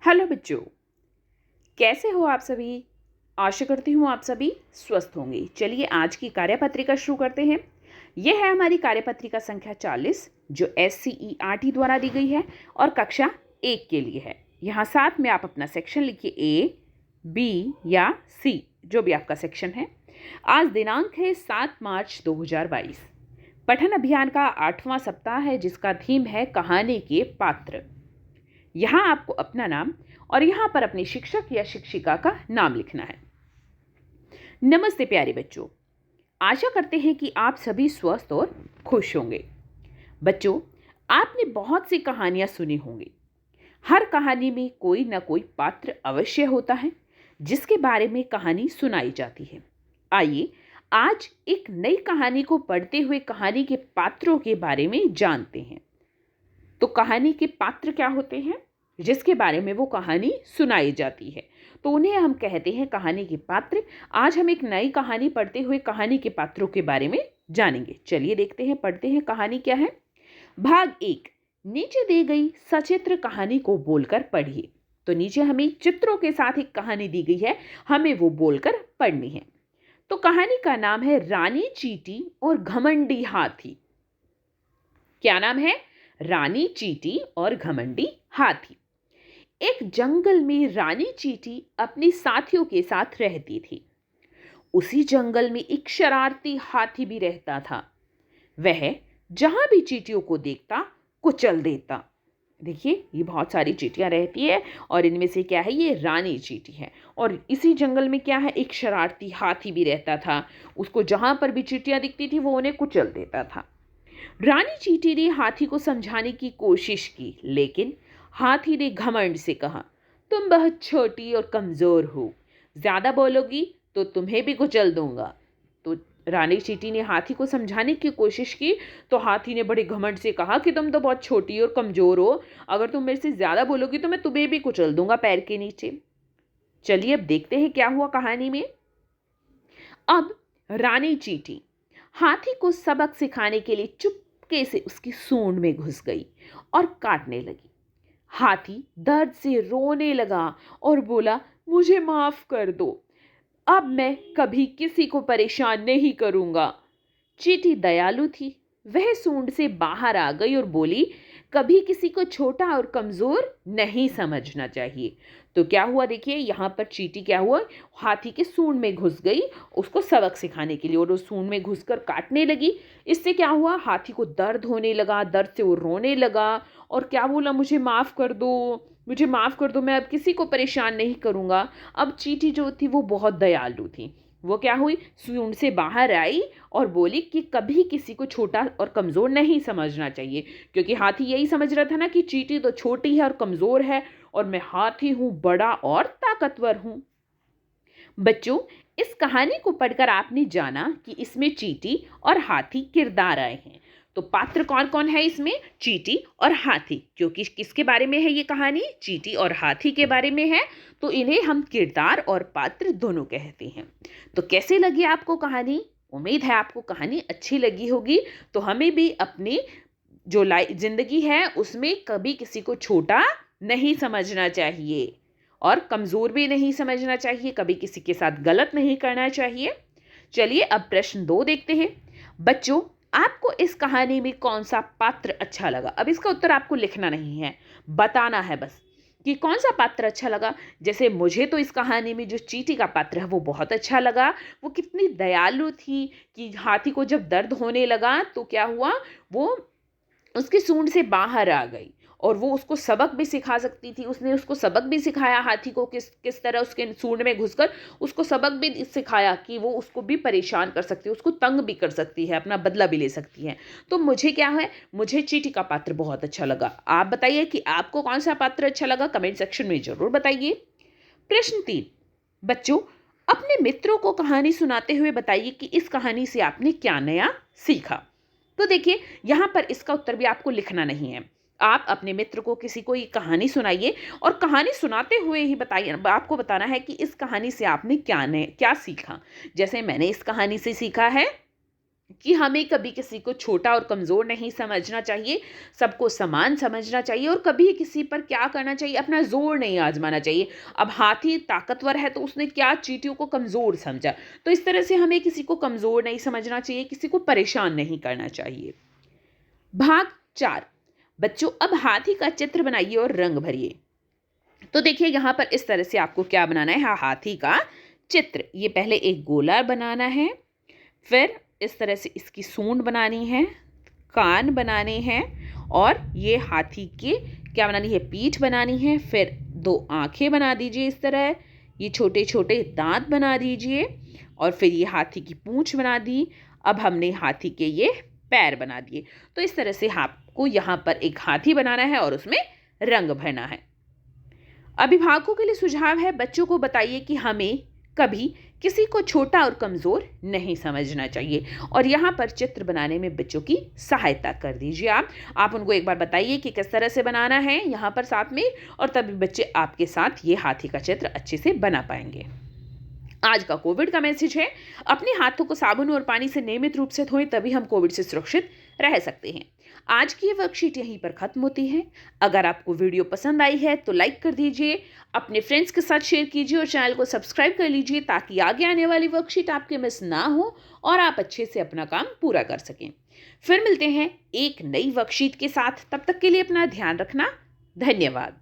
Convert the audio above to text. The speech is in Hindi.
हेलो बच्चों, कैसे हो आप सभी। आशा करती हूँ आप सभी स्वस्थ होंगे। चलिए आज की कार्यपत्रिका शुरू करते हैं। यह है हमारी कार्यपत्रिका संख्या 40 जो SCERT द्वारा दी गई है और कक्षा 1 के लिए है। यहाँ साथ में आप अपना सेक्शन लिखिए A, B या C, जो भी आपका सेक्शन है। आज दिनांक है 7 मार्च 2022। पठन अभियान का 8वां सप्ताह है जिसका थीम है कहानी के पात्र। यहाँ आपको अपना नाम और यहाँ पर अपने शिक्षक या शिक्षिका का नाम लिखना है। नमस्ते प्यारे बच्चों, आशा करते हैं कि आप सभी स्वस्थ और खुश होंगे। बच्चों, आपने बहुत सी कहानियां सुनी होंगी। हर कहानी में कोई ना कोई पात्र अवश्य होता है जिसके बारे में कहानी सुनाई जाती है। आइए आज एक नई कहानी को पढ़ते हुए कहानी के पात्रों के बारे में जानते हैं। तो कहानी के पात्र क्या होते हैं जिसके बारे में वो कहानी सुनाई जाती है, तो उन्हें हम कहते हैं कहानी के पात्र। आज हम एक नई कहानी पढ़ते हुए कहानी के पात्रों के बारे में जानेंगे। चलिए देखते हैं, पढ़ते हैं कहानी क्या है। भाग 1, नीचे दी गई सचित्र कहानी को बोलकर पढ़िए। तो नीचे हमें चित्रों के साथ एक कहानी दी गई है, हमें वो बोलकर पढ़नी है। तो कहानी का नाम है रानी चींटी और घमंडी हाथी। क्या नाम है? रानी चींटी और घमंडी हाथी। एक जंगल में रानी चींटी अपने साथियों के साथ रहती थी। उसी जंगल में एक शरारती हाथी भी रहता था। वह जहां भी चींटियों को देखता कुचल देता। देखिए, ये बहुत सारी चींटियां रहती है और इनमें से क्या है, ये रानी चींटी है। और इसी जंगल में क्या है, एक शरारती हाथी भी रहता था। उसको जहां पर भी चींटियां दिखती थी वो उन्हें कुचल देता था। रानी चींटी ने हाथी को समझाने की कोशिश की, लेकिन हाथी ने घमंड से कहा, तुम बहुत छोटी और कमजोर हो, ज्यादा बोलोगी तो तुम्हें भी कुचल दूंगा। तो रानी चींटी ने हाथी को समझाने की कोशिश की, तो हाथी ने बड़े घमंड से कहा कि तुम तो बहुत छोटी और कमजोर हो, अगर तुम मेरे से ज्यादा बोलोगी तो मैं तुम्हें भी कुचल दूंगा पैर के नीचे। चलिए अब देखते हैं क्या हुआ कहानी में। अब रानी चींटी हाथी को सबक सिखाने के लिए चुपके से उसकी सूंड में घुस गई और काटने लगी। हाथी दर्द से रोने लगा और बोला, मुझे माफ कर दो, अब मैं कभी किसी को परेशान नहीं करूंगा। चींटी दयालु थी, वह सूंड से बाहर आ गई और बोली, कभी किसी को छोटा और कमजोर नहीं समझना चाहिए। तो क्या हुआ, देखिए यहाँ पर चींटी क्या हुआ, हाथी के सूंड में घुस गई उसको सबक सिखाने के लिए, और उस सूंड में घुसकर काटने लगी। इससे क्या हुआ, हाथी को दर्द होने लगा, दर्द से वो रोने लगा और क्या बोला, मुझे माफ कर दो, मुझे माफ कर दो, मैं अब किसी को परेशान नहीं करूंगा। अब चींटी जो थी वो बहुत दयालु थी, वो क्या हुई, सूंड से बाहर आई और बोली कि कभी किसी को छोटा और कमज़ोर नहीं समझना चाहिए, क्योंकि हाथी यही समझ रहा था ना कि चींटी तो छोटी है और कमज़ोर है और मैं हाथी हूँ, बड़ा और ताकतवर हूँ। बच्चों, इस कहानी को पढ़कर आपने जाना कि इसमें चींटी और हाथी किरदार आए हैं। तो पात्र कौन कौन है इसमें? चींटी और हाथी। क्योंकि किसके बारे में है ये कहानी? चींटी और हाथी के बारे में है, तो इन्हें हम किरदार और पात्र दोनों कहते हैं। तो कैसे लगी आपको कहानी? उम्मीद है आपको कहानी अच्छी लगी होगी। तो हमें भी अपनी जो जिंदगी है उसमें कभी किसी को छोटा नहीं समझना चाहिए और कमजोर भी नहीं समझना चाहिए, कभी किसी के साथ गलत नहीं करना चाहिए। चलिए अब प्रश्न 2 देखते हैं। बच्चों, आपको इस कहानी में कौन सा पात्र अच्छा लगा? अब इसका उत्तर आपको लिखना नहीं है, बताना है बस कि कौन सा पात्र अच्छा लगा। जैसे मुझे तो इस कहानी में जो चींटी का पात्र है वो बहुत अच्छा लगा। वो कितनी दयालु थी कि हाथी को जब दर्द होने लगा तो क्या हुआ, वो उसकी सूंड से बाहर आ गई और वो उसको सबक भी सिखा सकती थी। उसने उसको सबक भी सिखाया हाथी को, किस किस तरह उसके सूंड में घुसकर उसको सबक भी सिखाया कि वो उसको भी परेशान कर सकती है, उसको तंग भी कर सकती है, अपना बदला भी ले सकती है। तो मुझे क्या है, मुझे चींटी का पात्र बहुत अच्छा लगा। आप बताइए कि आपको कौन सा पात्र अच्छा लगा, कमेंट सेक्शन में जरूर बताइए। प्रश्न 3, बच्चों अपने मित्रों को कहानी सुनाते हुए बताइए कि इस कहानी से आपने क्या नया सीखा। तो देखिए यहां पर इसका उत्तर भी आपको लिखना नहीं है। आप अपने मित्र को किसी को ये कहानी सुनाइए और कहानी सुनाते हुए ही बताइए, आपको बताना है कि इस कहानी से आपने क्या सीखा। जैसे मैंने इस कहानी से सीखा है कि हमें कभी किसी को छोटा और कमज़ोर नहीं समझना चाहिए, सबको समान समझना चाहिए और कभी किसी पर क्या करना चाहिए, अपना ज़ोर नहीं आज़माना चाहिए। अब हाथी ताकतवर है तो उसने क्या चींटियों को कमज़ोर समझा, तो इस तरह से हमें किसी को कमज़ोर नहीं समझना चाहिए, किसी को परेशान नहीं करना चाहिए। भाग 4। बच्चों, अब हाथी का चित्र बनाइए और रंग भरिए। तो देखिए यहाँ पर इस तरह से आपको क्या बनाना है, हाथी का चित्र। ये पहले एक गोला बनाना है, फिर इस तरह से इसकी सूंड बनानी है, कान बनाने हैं और ये हाथी के क्या बनानी है, पीठ बनानी है। फिर 2 आँखें बना दीजिए इस तरह, ये छोटे-छोटे दाँत बना दीजिए और फिर ये हाथी की पूँछ बना दी। अब हमने हाथी के ये पैर बना दिए। तो इस तरह से आपको यहाँ पर एक हाथी बनाना है और उसमें रंग भरना है। अभिभावकों के लिए सुझाव है, बच्चों को बताइए कि हमें कभी किसी को छोटा और कमज़ोर नहीं समझना चाहिए और यहाँ पर चित्र बनाने में बच्चों की सहायता कर दीजिए। आप उनको एक बार बताइए कि किस तरह से बनाना है यहाँ पर साथ में, और तभी बच्चे आपके साथ ये हाथी का चित्र अच्छे से बना पाएंगे। आज का कोविड का मैसेज है, अपने हाथों को साबुन और पानी से नियमित रूप से धोएं, तभी हम कोविड से सुरक्षित रह सकते हैं। आज की ये वर्कशीट यहीं पर खत्म होती है। अगर आपको वीडियो पसंद आई है तो लाइक कर दीजिए, अपने फ्रेंड्स के साथ शेयर कीजिए और चैनल को सब्सक्राइब कर लीजिए ताकि आगे आने वाली वर्कशीट आपके मिस ना हो और आप अच्छे से अपना काम पूरा कर सकें। फिर मिलते हैं एक नई वर्कशीट के साथ, तब तक के लिए अपना ध्यान रखना। धन्यवाद।